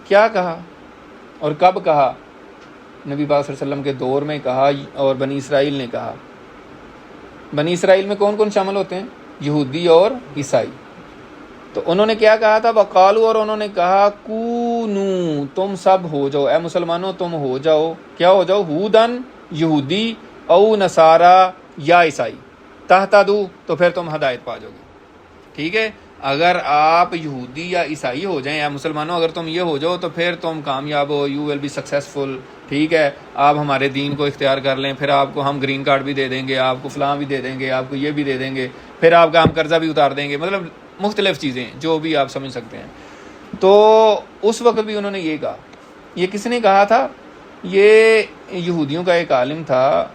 کیا کہا اور کب کہا؟ نبی پاک صلی اللہ علیہ وسلم کے دور میں کہا اور بنی اسرائیل نے کہا. بنی اسرائیل میں کون کون شامل ہوتے ہیں؟ یہودی اور عیسائی. تو انہوں نے کیا کہا تھا؟ وقالو، اور انہوں نے کہا کونو، تم سب ہو جاؤ، اے مسلمانوں تم ہو جاؤ. کیا ہو جاؤ؟ ہودن، یہودی، او نصارا، یا عیسائی. تہتدوا، تو پھر تم ہدایت پا جاؤ گے. ٹھیک ہے، اگر آپ یہودی یا عیسائی ہو جائیں، یا مسلمانوں اگر تم یہ ہو جاؤ تو پھر تم کامیاب ہو، یو ول بی سکسیزفل. ٹھیک ہے، آپ ہمارے دین کو اختیار کر لیں، پھر آپ کو ہم گرین کارڈ بھی دے دیں گے، آپ کو فلاں بھی دے دیں گے، آپ کو یہ بھی دے دیں گے، پھر آپ کا ہم قرضہ بھی اتار دیں گے. مطلب مختلف چیزیں جو بھی آپ سمجھ سکتے ہیں. تو اس وقت بھی انہوں نے یہ کہا. یہ کس نے کہا تھا؟ یہ یہودیوں کا ایک عالم تھا،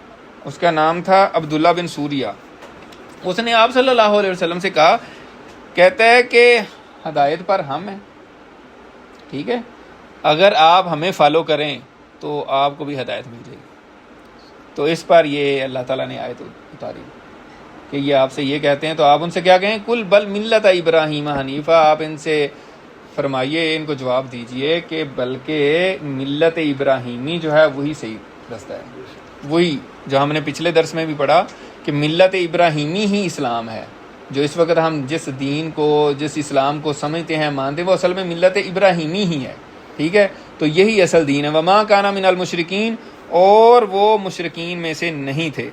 اس کا نام تھا عبداللہ بن سوریہ. اس نے آپ صلی اللہ علیہ وسلم سے کہا، کہتا ہے کہ ہدایت پر ہم ہیں، ٹھیک ہے، اگر آپ ہمیں فالو کریں تو آپ کو بھی ہدایت مل جائے گی۔ تو اس پر یہ اللہ تعالیٰ نے آیت اتاری کہ یہ آپ سے یہ کہتے ہیں تو آپ ان سے کیا کہیں، کل بل ملت ابراہیم حنیفہ، آپ ان سے فرمائیے، ان کو جواب دیجئے کہ بلکہ ملت ابراہیمی جو ہے وہی صحیح رستہ ہے، وہی جو ہم نے پچھلے درس میں بھی پڑھا کہ ملت ابراہیمی ہی اسلام ہے۔ جو اس وقت ہم جس دین کو، جس اسلام کو سمجھتے ہیں، مانتے ہیں، وہ اصل میں ملت ابراہیمی ہی ہے، ٹھیک ہے؟ تو یہی اصل دین ہے۔ وما کان من المشرکین، اور وہ مشرکین میں سے نہیں تھے،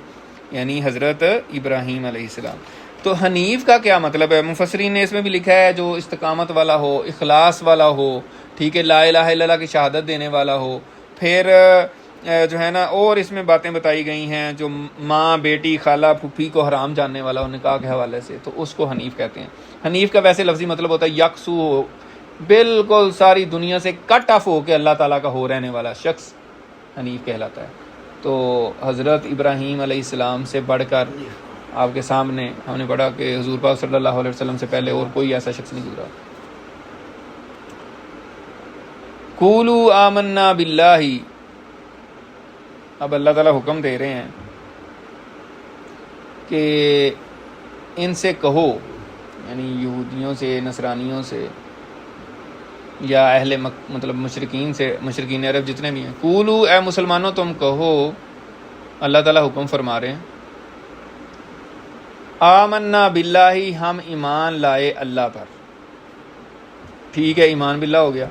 یعنی حضرت ابراہیم علیہ السلام۔ تو حنیف کا کیا مطلب ہے؟ مفسرین نے اس میں بھی لکھا ہے جو استقامت والا ہو، اخلاص والا ہو، ٹھیک ہے، لا الہ الا اللہ کی شہادت دینے والا ہو۔ پھر جو ہے نا اور اس میں باتیں بتائی گئی ہیں، جو ماں، بیٹی، خالہ، پھوپھی کو حرام جاننے والا ہو نکاح کے حوالے سے، تو اس کو حنیف کہتے ہیں۔ حنیف کا ویسے لفظی مطلب ہوتا ہے یکسو ہو، بالکل ساری دنیا سے کٹ آف ہو کے اللہ تعالیٰ کا ہو رہنے والا شخص حنیف کہلاتا ہے۔ تو حضرت ابراہیم علیہ السلام سے بڑھ کر آپ کے سامنے ہم نے پڑھا کہ حضور پاک صلی اللہ علیہ وسلم سے پہلے اور کوئی ایسا شخص نہیں گزرا۔ قولوا آمنا باللہ، اب اللہ تعالیٰ حکم دے رہے ہیں کہ ان سے کہو، یعنی یہودیوں سے، نصرانیوں سے، یا اہل مطلب مشرکین سے، مشرکین عرب جتنے بھی ہیں، قولو، اے مسلمانوں تم کہو، اللہ تعالیٰ حکم فرما رہے ہیں، آمنا باللہ، ہم ایمان لائے اللہ پر، ٹھیک ہے، ایمان باللہ ہو گیا،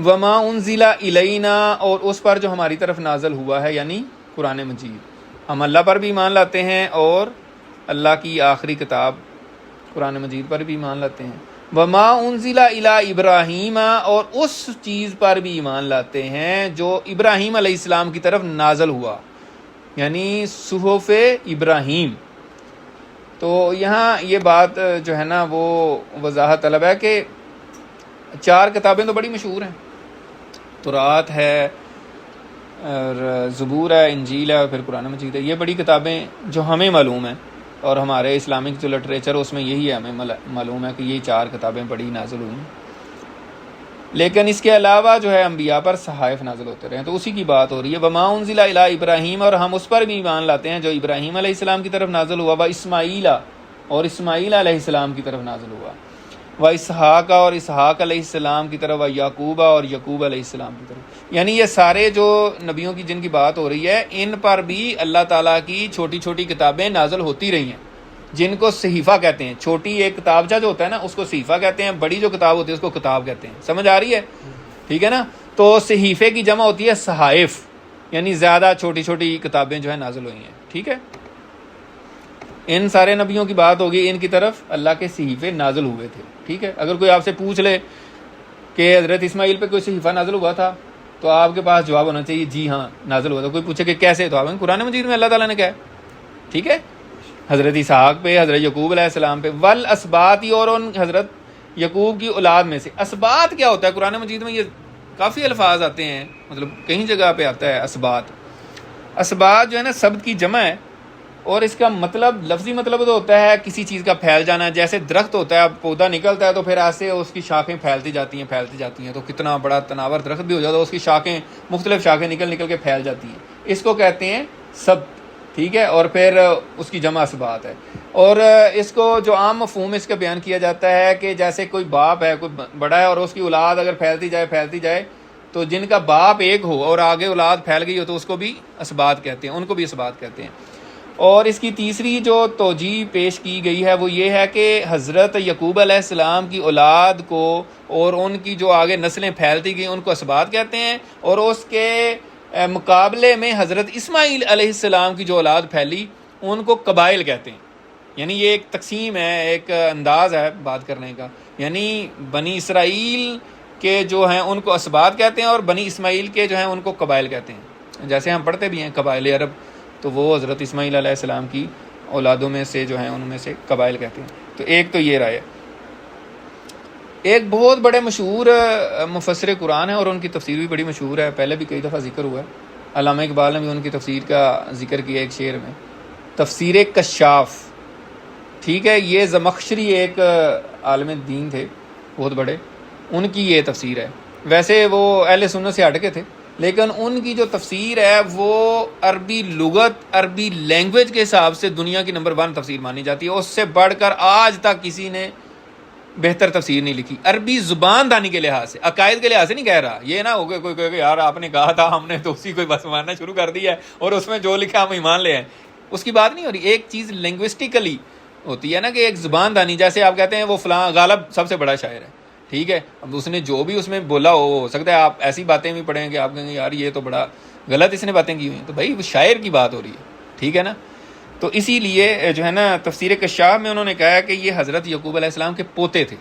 وما انزل الینا، اور اس پر جو ہماری طرف نازل ہوا ہے، یعنی قرآن مجید، ہم اللہ پر بھی ایمان لاتے ہیں اور اللہ کی آخری کتاب قرآن مجید پر بھی ایمان لاتے ہیں، وما انزل الی ابراہیم، اور اس چیز پر بھی ایمان لاتے ہیں جو ابراہیم علیہ السلام کی طرف نازل ہوا، یعنی صحف ابراہیم۔ تو یہاں یہ بات جو ہے نا وہ وضاحت طلب ہے کہ 4 کتابیں تو بڑی مشہور ہیں، تورات ہے اور زبور ہے، انجیل ہے، اور پھر قرآن مجید ہے۔ یہ بڑی کتابیں جو ہمیں معلوم ہیں، اور ہمارے اسلامک جو لٹریچر اس میں یہی ہے، ہمیں معلوم ہے کہ یہ 4 کتابیں بڑی نازل ہوئی ہیں۔ لیکن اس کے علاوہ جو ہے انبیاء پر صحائف نازل ہوتے رہے ہیں، تو اسی کی بات ہو رہی ہے، وما انزل الی ابراہیم، اور ہم اس پر بھی ایمان لاتے ہیں جو ابراہیم علیہ السلام کی طرف نازل ہوا، و اسماعیل، اور اسماعیل علیہ السلام کی طرف نازل ہوا، و اسحاق، اور اسحاق علیہ السلام کی طرف، و یعقوب، اور یعقوب علیہ السلام کی طرف۔ یعنی یہ سارے جو نبیوں کی جن کی بات ہو رہی ہے، ان پر بھی اللہ تعالیٰ کی چھوٹی چھوٹی کتابیں نازل ہوتی رہی ہیں، جن کو صحیفہ کہتے ہیں۔ چھوٹی ایک کتابچہ جو ہوتا ہے نا، اس کو صحیفہ کہتے ہیں، بڑی جو کتاب ہوتی ہے اس کو کتاب کہتے ہیں۔ سمجھ آ رہی ہے؟ ٹھیک ہے نا؟ تو صحیفے کی جمع ہوتی ہے صحائف، یعنی زیادہ چھوٹی چھوٹی کتابیں جو ہے نازل ہوئی ہیں، ٹھیک ہے؟ ان سارے نبیوں کی بات ہوگی، ان کی طرف اللہ کے صحیفے نازل ہوئے تھے، ٹھیک ہے؟ اگر کوئی آپ سے پوچھ لے کہ حضرت اسماعیل پہ کوئی صحیفہ نازل ہوا تھا، تو آپ کے پاس جواب ہونا چاہیے جی ہاں نازل ہوا تھا۔ کوئی پوچھے کہ کیسے، تو آپ قرآن مجید میں اللہ تعالیٰ نے کہا ہے، ٹھیک ہے؟ حضرت اسحاق پہ، حضرت یعقوب علیہ السلام پہ، والاسباط، اور ان حضرت یعقوب کی اولاد میں سے۔ اسباط کیا ہوتا ہے؟ قرآن مجید میں یہ کافی الفاظ آتے ہیں، مطلب کہیں جگہ پہ آتا ہے اسباط۔ اسباط جو ہے نا سبت کی جمع ہے، اور اس کا مطلب، لفظی مطلب تو ہوتا ہے کسی چیز کا پھیل جانا۔ جیسے درخت ہوتا ہے، پودا نکلتا ہے تو پھر ایسے اس کی شاخیں پھیلتی جاتی ہیں، تو کتنا بڑا تناور درخت بھی ہو جاتا ہے، اس کی شاخیں، مختلف شاخیں نکل کے پھیل جاتی ہیں، اس کو کہتے ہیں سبت، ٹھیک ہے؟ اور پھر اس کی جمع اسباط ہے۔ اور اس کو جو عام مفہوم اس کا بیان کیا جاتا ہے کہ جیسے کوئی باپ ہے، کوئی بڑا ہے، اور اس کی اولاد اگر پھیلتی جائے تو جن کا باپ ایک ہو اور آگے اولاد پھیل گئی ہو تو اس کو بھی اسباط کہتے ہیں، ان کو بھی اسباط کہتے ہیں۔ اور اس کی تیسری جو توجیہ پیش کی گئی ہے وہ یہ ہے کہ حضرت یعقوب علیہ السلام کی اولاد کو اور ان کی جو آگے نسلیں پھیلتی گئیں ان کو اسباط کہتے ہیں، اور اس کے مقابلے میں حضرت اسماعیل علیہ السلام کی جو اولاد پھیلی ان کو قبائل کہتے ہیں۔ یعنی یہ ایک تقسیم ہے، ایک انداز ہے بات کرنے کا، یعنی بنی اسرائیل کے جو ہیں ان کو اسباط کہتے ہیں، اور بنی اسماعیل کے جو ہیں ان کو قبائل کہتے ہیں۔ جیسے ہم پڑھتے بھی ہیں قبائل عرب، تو وہ حضرت اسماعیل علیہ السلام کی اولادوں میں سے جو ہیں ان میں سے قبائل کہتے ہیں۔ تو ایک تو یہ رائے ہے۔ ایک بہت بڑے مشہور مفسر قرآن ہے اور ان کی تفسیر بھی بڑی مشہور ہے، پہلے بھی کئی دفعہ ذکر ہوا ہے، علامہ اقبال نے بھی ان کی تفسیر کا ذکر کیا ایک شعر میں، تفسیر کشاف، ٹھیک ہے؟ یہ زمخشری ایک عالم دین تھے بہت بڑے، ان کی یہ تفسیر ہے۔ ویسے وہ اہل سنت سے ہٹ کے تھے، لیکن ان کی جو تفسیر ہے وہ عربی لغت، عربی لینگویج کے حساب سے دنیا کی نمبر 1 تفسیر مانی جاتی ہے. اس سے بڑھ کر آج تک کسی نے بہتر تفسیر نہیں لکھی عربی زبان دانی کے لحاظ سے. عقائد کے لحاظ سے نہیں کہہ رہا، یہ نہ ہو کہ کوئی کہ یار آپ نے کہا تھا ہم نے تو اسی کو بس ماننا شروع کر دیا ہے اور اس میں جو لکھا ہم ایمان لے آئیں. اس کی بات نہیں ہو رہی. ایک چیز لنگوسٹیکلی ہوتی ہے نا کہ ایک زبان دانی، جیسے آپ کہتے ہیں وہ فلاں غالب سب سے بڑا شاعر ہے، ٹھیک ہے، اب اس نے جو بھی اس میں بولا ہو سکتا ہے آپ ایسی باتیں بھی پڑھیں کہ آپ کہیں گے یار یہ تو بڑا غلط اس نے باتیں کی ہوئی ہیں، تو بھائی وہ شاعر کی بات ہو رہی ہے، ٹھیک ہے نا. تو اسی لیے جو ہے نا تفسیر کشاف میں انہوں نے کہا کہ یہ حضرت یعقوب علیہ السلام کے پوتے تھے،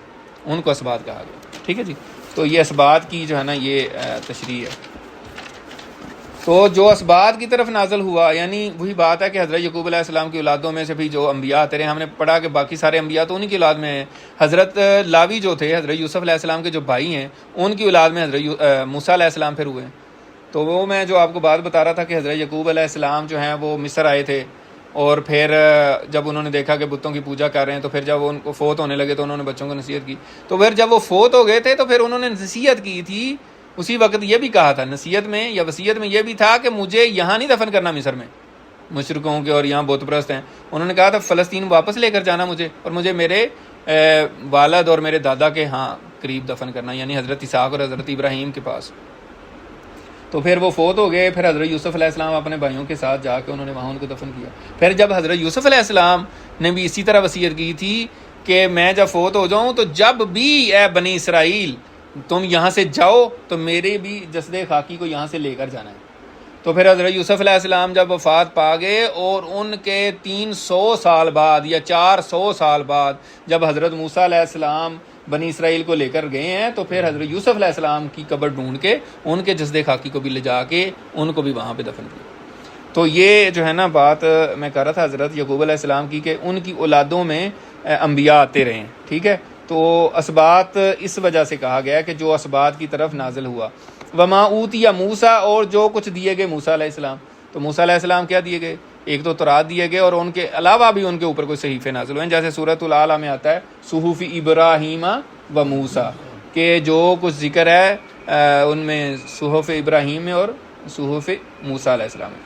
ان کو اسباط کہا گیا، ٹھیک ہے جی. تو یہ اسباط کی جو ہے نا یہ تشریح ہے. تو جو اسباط کی طرف نازل ہوا، یعنی وہی بات ہے کہ حضرت یعقوب علیہ السلام کی اولادوں میں سے بھی جو انبیاء آتے رہے، ہم نے پڑھا کہ باقی سارے انبیاء تو انہی کی اولاد میں ہیں. حضرت لاوی جو تھے، حضرت یوسف علیہ السلام کے جو بھائی ہیں، ان کی اولاد میں حضرت موسیٰ علیہ السلام پھر ہوئے ہیں. تو وہ میں جو آپ کو بات بتا رہا تھا کہ حضرت یعقوب علیہ السلام جو ہیں وہ مصر آئے تھے، اور پھر جب انہوں نے دیکھا کہ بتوں کی پوجا کر رہے ہیں تو پھر جب وہ ان کو فوت ہونے لگے تو انہوں نے بچوں کو نصیحت کی. تو پھر جب وہ فوت ہو گئے تھے تو پھر انہوں نے نصیحت کی تھی، اسی وقت یہ بھی کہا تھا نصیحت میں یا وصیت میں یہ بھی تھا کہ مجھے یہاں نہیں دفن کرنا مصر میں، مشرکوں کے اور یہاں بت پرست ہیں. انہوں نے کہا تھا فلسطین واپس لے کر جانا مجھے، اور مجھے میرے والد اور میرے دادا کے ہاں قریب دفن کرنا، یعنی حضرت اسحاق اور حضرت ابراہیم کے پاس. تو پھر وہ فوت ہو گئے. پھر حضرت یوسف علیہ السلام اپنے بھائیوں کے ساتھ جا کے انہوں نے وہاں ان کو دفن کیا. پھر جب حضرت یوسف علیہ السلام نے بھی اسی طرح وصیت کی تھی کہ میں جب فوت ہو جاؤں تو جب بھی اے بنی اسرائیل تم یہاں سے جاؤ تو میرے بھی جسد خاکی کو یہاں سے لے کر جانا ہے. تو پھر حضرت یوسف علیہ السلام جب وفات پا گئے اور ان کے 300 سال بعد یا 400 سال بعد جب حضرت موسیٰ علیہ السلام بنی اسرائیل کو لے کر گئے ہیں تو پھر حضرت یوسف علیہ السلام کی قبر ڈھونڈ کے ان کے جسد خاکی کو بھی لے جا کے ان کو بھی وہاں پہ دفن کیا. تو یہ جو ہے نا بات میں کہہ رہا تھا حضرت یعقوب علیہ السلام کی کہ ان کی اولادوں میں انبیاء آتے رہے ہیں، ٹھیک ہے. تو اسباط اس وجہ سے کہا گیا کہ جو اسباط کی طرف نازل ہوا. وما اوتی موسیٰ، اور جو کچھ دیے گئے موسیٰ علیہ السلام. تو موسیٰ علیہ السلام کیا دیے گئے؟ ایک تو تورات دیے گئے، اور ان کے علاوہ بھی ان کے اوپر کوئی صحیفے نازل ہوئے ہیں، جیسے سورۃ الاعلیٰ میں آتا ہے صحف ابراہیم و موسیٰ، کہ جو کچھ ذکر ہے ان میں صحف ابراہیم میں اور صحف موسیٰ علیہ السلام میں.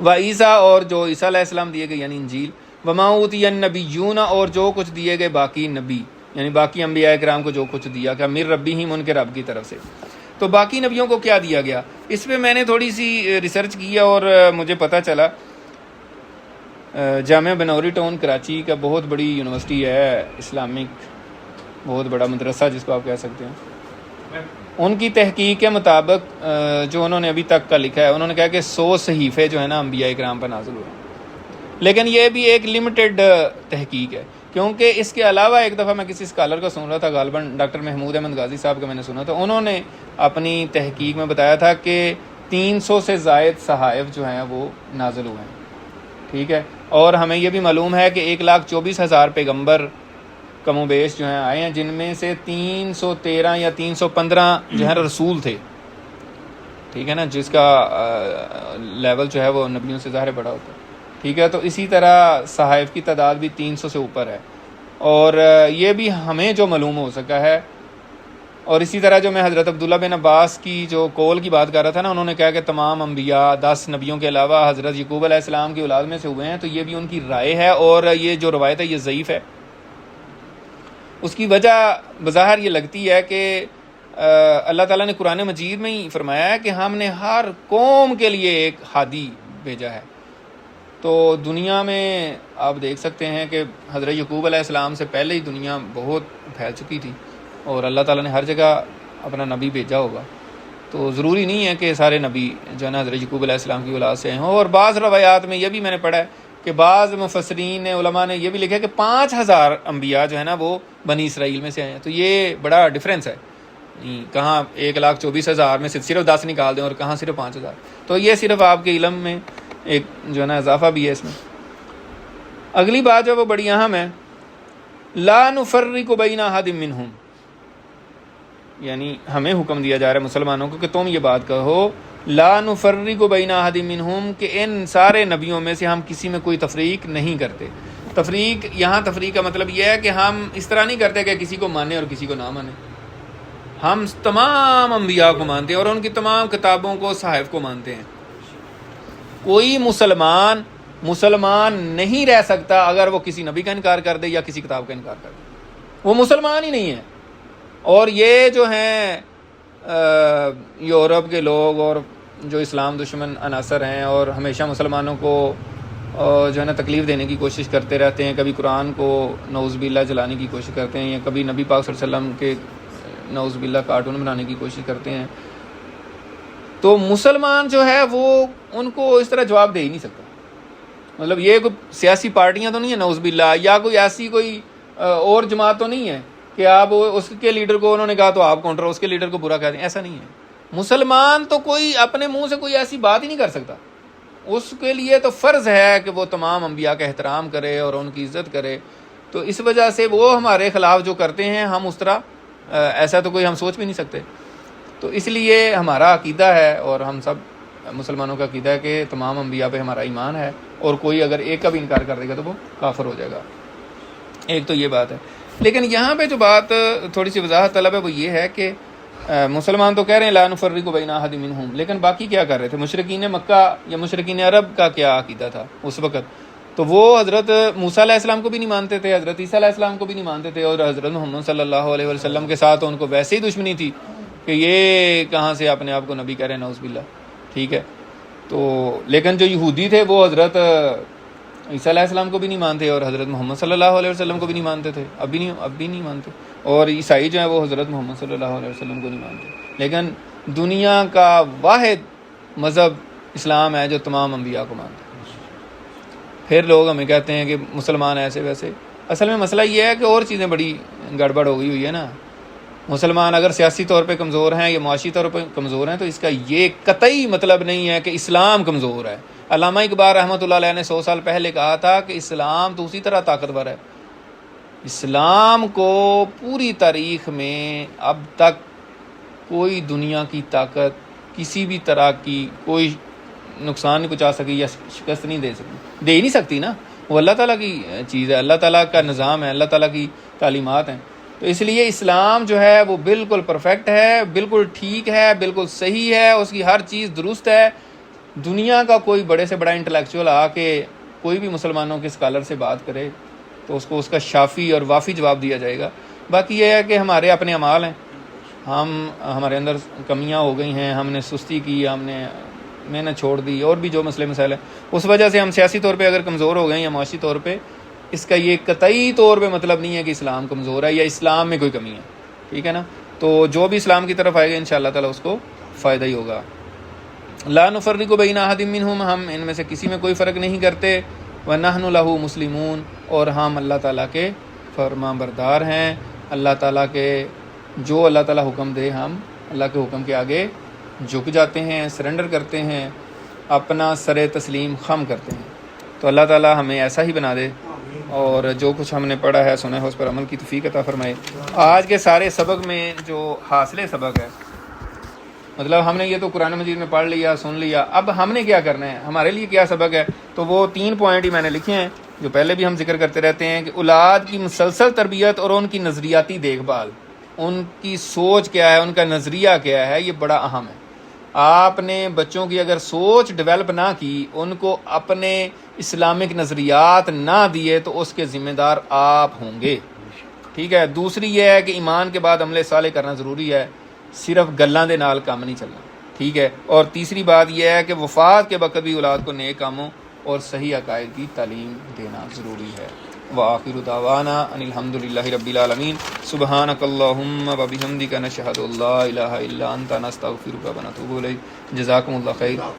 و عیسیٰ، اور جو عیسیٰ علیہ السلام دیے گئے یعنی انجیل. وما اوتی النبیون، اور جو کچھ دیے گئے باقی نبی یعنی باقی انبیاء کرام کو جو کچھ دیا کہ من ربہم، ان کے رب کی طرف سے. تو باقی نبیوں کو کیا دیا گیا؟ اس پہ میں نے تھوڑی سی ریسرچ کیا اور مجھے پتہ چلا جامعہ بنوری ٹاؤن کراچی کا بہت بڑی یونیورسٹی ہے، اسلامک بہت بڑا مدرسہ جس کو آپ کہہ سکتے ہیں. ان کی تحقیق کے مطابق جو انہوں نے ابھی تک کا لکھا ہے، انہوں نے کہا کہ 100 صحیفے جو ہے نا انبیاء کرام پر نازل ہوئے. لیکن یہ بھی ایک لمیٹڈ تحقیق ہے، کیونکہ اس کے علاوہ ایک دفعہ میں کسی اسکالر کا سن رہا تھا، غالباً ڈاکٹر محمود احمد غازی صاحب کا میں نے سنا تھا، انہوں نے اپنی تحقیق میں بتایا تھا کہ 300 سے زائد صحائف جو ہیں وہ نازل ہوئے ہیں، ٹھیک ہے. اور ہمیں یہ بھی معلوم ہے کہ 1,24,000 پیغمبر کم و بیش جو ہیں آئے ہیں، جن میں سے 313 یا 315 جو ہے رسول تھے، ٹھیک ہے نا، جس کا لیول جو ہے وہ نبیوں سے ظاہر بڑا ہوتا ہے، ٹھیک ہے. تو اسی طرح صحائف کی تعداد بھی 300 سے اوپر ہے، اور یہ بھی ہمیں جو معلوم ہو سکا ہے. اور اسی طرح جو میں حضرت عبداللہ بن عباس کی جو قول کی بات کر رہا تھا نا، انہوں نے کہا کہ تمام انبیاء 10 نبیوں کے علاوہ حضرت یعقوب علیہ السلام کی اولاد میں سے ہوئے ہیں، تو یہ بھی ان کی رائے ہے، اور یہ جو روایت ہے یہ ضعیف ہے. اس کی وجہ بظاہر یہ لگتی ہے کہ اللہ تعالیٰ نے قرآن مجید میں ہی فرمایا ہے کہ ہم نے ہر قوم کے لیے ایک ہادی بھیجا ہے. تو دنیا میں آپ دیکھ سکتے ہیں کہ حضرت یعقوب علیہ السلام سے پہلے ہی دنیا بہت پھیل چکی تھی، اور اللہ تعالیٰ نے ہر جگہ اپنا نبی بھیجا ہوگا. تو ضروری نہیں ہے کہ سارے نبی جو ہے نا حضرت یعقوب علیہ السلام کی اولاد سے ہیں. اور بعض روایات میں یہ بھی میں نے پڑھا ہے کہ بعض مفسرین علماء نے یہ بھی لکھا کہ 5,000 انبیاء جو ہے نا وہ بنی اسرائیل میں سے آئے ہیں. تو یہ بڑا ڈفرینس ہے، کہاں 1,24,000 میں صرف 10 نکال دیں اور کہاں صرف 5,000. تو یہ صرف آپ کے علم میں ایک جو ہے نا اضافہ بھی ہے اس میں. اگلی بات جو وہ بڑی اہم ہے، لا نفرق بین احد منہم، یعنی ہمیں حکم دیا جا رہا ہے مسلمانوں کو کہ تم یہ بات کہو لا نفرق بین احد منہم، کہ ان سارے نبیوں میں سے ہم کسی میں کوئی تفریق نہیں کرتے. تفریق، یہاں تفریق کا مطلب یہ ہے کہ ہم اس طرح نہیں کرتے کہ کسی کو مانے اور کسی کو نہ مانے. ہم تمام انبیاء کو مانتے ہیں اور ان کی تمام کتابوں کو، صحائف کو مانتے ہیں۔ کوئی مسلمان نہیں رہ سکتا اگر وہ کسی نبی کا انکار کر دے یا کسی کتاب کا انکار کر دے، وہ مسلمان ہی نہیں ہے۔ اور یہ جو ہیں یورپ کے لوگ اور جو اسلام دشمن عناصر ہیں اور ہمیشہ مسلمانوں کو جو ہے نا تکلیف دینے کی کوشش کرتے رہتے ہیں، کبھی قرآن کو نعوذ باللہ جلانے کی کوشش کرتے ہیں، یا کبھی نبی پاک صلی اللہ علیہ وسلم کے نعوذ باللہ کارٹون بنانے کی کوشش کرتے ہیں، تو مسلمان جو ہے وہ ان کو اس طرح جواب دے ہی نہیں سکتا۔ مطلب یہ کوئی سیاسی پارٹیاں تو نہیں ہیں نعوذ باللہ، یا کوئی ایسی کوئی اور جماعت تو نہیں ہے کہ آپ اس کے لیڈر کو انہوں نے کہا تو آپ کونٹر، اس کے لیڈر کو برا کہہ دیں، ایسا نہیں ہے۔ مسلمان تو کوئی اپنے منہ سے کوئی ایسی بات ہی نہیں کر سکتا، اس کے لیے تو فرض ہے کہ وہ تمام انبیاء کا احترام کرے اور ان کی عزت کرے۔ تو اس وجہ سے وہ ہمارے خلاف جو کرتے ہیں، ہم اس طرح ایسا تو کوئی ہم سوچ بھی نہیں سکتے۔ تو اس لیے ہمارا عقیدہ ہے اور ہم سب مسلمانوں کا عقیدہ ہے کہ تمام انبیاء پہ ہمارا ایمان ہے، اور کوئی اگر ایک کا بھی انکار کر دے گا تو وہ کافر ہو جائے گا۔ ایک تو یہ بات ہے۔ لیکن یہاں پہ جو بات تھوڑی سی وضاحت طلب ہے وہ یہ ہے کہ مسلمان تو کہہ رہے ہیں لا نفرق بین احد منہم، لیکن باقی کیا کر رہے تھے؟ مشرکین مکہ یا مشرکین عرب کا کیا عقیدہ تھا اس وقت؟ تو وہ حضرت موسیٰ علیہ السلام کو بھی نہیں مانتے تھے، حضرت عیسیٰ علیہ السلام کو بھی نہیں مانتے تھے، اور حضرت محمد صلی اللہ علیہ وسلم کے ساتھ ان کو ویسے ہی دشمنی تھی کہ یہ کہاں سے اپنے آپ کو نبی کہہ رہے ہیں، نعوذ باللہ، ٹھیک ہے۔ تو لیکن جو یہودی تھے وہ حضرت عیسیٰ علیہ السلام کو بھی نہیں مانتے اور حضرت محمد صلی اللہ علیہ وسلم کو بھی نہیں مانتے تھے، اب بھی نہیں مانتے، اور عیسائی جو ہیں وہ حضرت محمد صلی اللہ علیہ وسلم کو نہیں مانتے۔ لیکن دنیا کا واحد مذہب اسلام ہے جو تمام انبیاء کو مانتا ہے۔ پھر لوگ ہمیں کہتے ہیں کہ مسلمان ایسے ویسے، اصل میں مسئلہ یہ ہے کہ اور چیزیں بڑی گڑبڑ ہو گئی ہوئی ہے نا۔ مسلمان اگر سیاسی طور پہ کمزور ہیں یا معاشی طور پہ کمزور ہیں تو اس کا یہ قطعی مطلب نہیں ہے کہ اسلام کمزور ہے۔ علامہ اقبال رحمۃ اللہ علیہ نے 100 سال پہلے کہا تھا کہ اسلام تو اسی طرح طاقتور ہے۔ اسلام کو پوری تاریخ میں اب تک کوئی دنیا کی طاقت کسی بھی طرح کی کوئی نقصان نہیں پہنچا سکی یا شکست نہیں دے سکی، دے ہی نہیں سکتی نا۔ وہ اللہ تعالیٰ کی چیز ہے، اللہ تعالیٰ کا نظام ہے، اللہ تعالیٰ کی تعلیمات ہیں۔ تو اس لیے اسلام جو ہے وہ بالکل پرفیکٹ ہے، بالکل ٹھیک ہے، بالکل صحیح ہے، اس کی ہر چیز درست ہے۔ دنیا کا کوئی بڑے سے بڑا انٹلیکچوئل آ کے کوئی بھی مسلمانوں کے اسکالر سے بات کرے تو اس کو اس کا شافی اور وافی جواب دیا جائے گا۔ باقی یہ ہے کہ ہمارے اپنے اعمال ہیں، ہمارے اندر کمیاں ہو گئی ہیں، ہم نے سستی کی، ہم نے محنت چھوڑ دی، اور بھی جو مسئلے مسائل ہیں، اس وجہ سے ہم سیاسی طور پہ اگر کمزور ہو گئے یا معاشی طور پہ، اس کا یہ قطعی طور پہ مطلب نہیں ہے کہ اسلام کمزور ہے یا اسلام میں کوئی کمی ہے، ٹھیک ہے نا۔ تو جو بھی اسلام کی طرف آئے گا انشاءاللہ تعالیٰ اس کو فائدہ ہی ہوگا۔ لا نفرق بین احد منہم، ہم ان میں سے کسی میں کوئی فرق نہیں کرتے، ونحن لہ مسلمون، اور ہم اللہ تعالیٰ کے فرمان بردار ہیں۔ اللہ تعالیٰ کے جو اللہ تعالیٰ حکم دے ہم اللہ کے حکم کے آگے جھک جاتے ہیں، سرنڈر کرتے ہیں، اپنا سر تسلیم خم کرتے ہیں۔ تو اللہ تعالیٰ ہمیں ایسا ہی بنا دے، اور جو کچھ ہم نے پڑھا ہے سنا ہے اس پر عمل کی توفیق عطا فرمائے۔ آج کے سارے سبق میں جو حاصل سبق ہے، مطلب ہم نے یہ تو قرآن مجید میں پڑھ لیا، سن لیا، اب ہم نے کیا کرنا ہے، ہمارے لیے کیا سبق ہے؟ تو وہ 3 پوائنٹ ہی میں نے لکھے ہیں جو پہلے بھی ہم ذکر کرتے رہتے ہیں کہ اولاد کی مسلسل تربیت اور ان کی نظریاتی دیکھ بھال، ان کی سوچ کیا ہے، ان کا نظریہ کیا ہے، یہ بڑا اہم ہے۔ آپ نے بچوں کی اگر سوچ ڈیولپ نہ کی، ان کو اپنے اسلامک نظریات نہ دیے تو اس کے ذمہ دار آپ ہوں گے، ٹھیک ہے۔ دوسری یہ ہے کہ ایمان کے بعد عمل صالح کرنا ضروری ہے، صرف گلاں دے نال کام نہیں چلنا، ٹھیک ہے۔ اور تیسری بات یہ ہے کہ وفات کے وقت بھی اولاد کو نیک کاموں اور صحیح عقائد کی تعلیم دینا ضروری ہے۔ وآخر دعوانا ان الحمد للہ رب العالمین، سبحانک اللہم وبحمدک، نشہد ان لا الہ الا انت، نستغفرک ونتوب الیک۔ جزاکم اللہ خیر۔